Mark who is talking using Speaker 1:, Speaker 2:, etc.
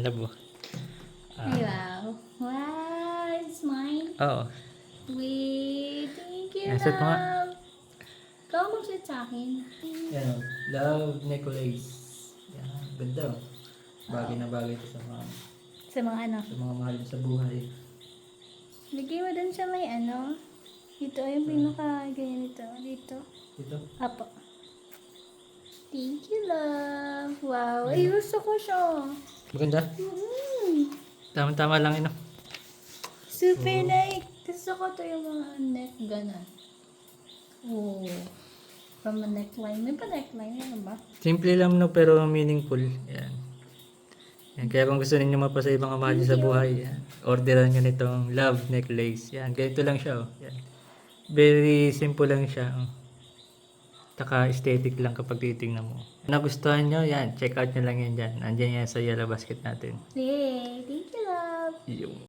Speaker 1: Labo.
Speaker 2: Ay, wow. Wow, it's mine.
Speaker 1: Oo.
Speaker 2: Wait, thank you,
Speaker 1: Nasat mo nga.
Speaker 2: love. Ikaw mag-shoot sa akin.
Speaker 1: Yan o. Love necklace. Yan. Ganda o. Bagay na bagay ito
Speaker 2: Sa mga ano.
Speaker 1: sa mga mahal sa buhay.
Speaker 2: Lagay mo dun sa may ano. Dito ay yung pinaka ganyan ito. Dito.
Speaker 1: Ito.
Speaker 2: Apo. Thank you, love. Wow. Ay, gusto ko siya.
Speaker 1: Maganda. Tama-tama lang ino.
Speaker 2: Super like. Gusto ko to yung mga neck ganon. Oh. From a neckline. May pa neckline yan ba?
Speaker 1: Simple lang no pero meaningful. Yan. Yan. Kaya kung gusto ninyo mapasa ibang mahal sa buhay, yan. Orderan nyo nitong love necklace. Yan. Ganito lang siya. Oh. Yan. Very simple lang siya. Oh. Taka aesthetic lang kapag titingnan mo. Nagustuhan nyo, yan. Check out nyo lang yan dyan. Andyan yan sa yellow basket natin.
Speaker 2: Yay. Thank you, love.
Speaker 1: Yung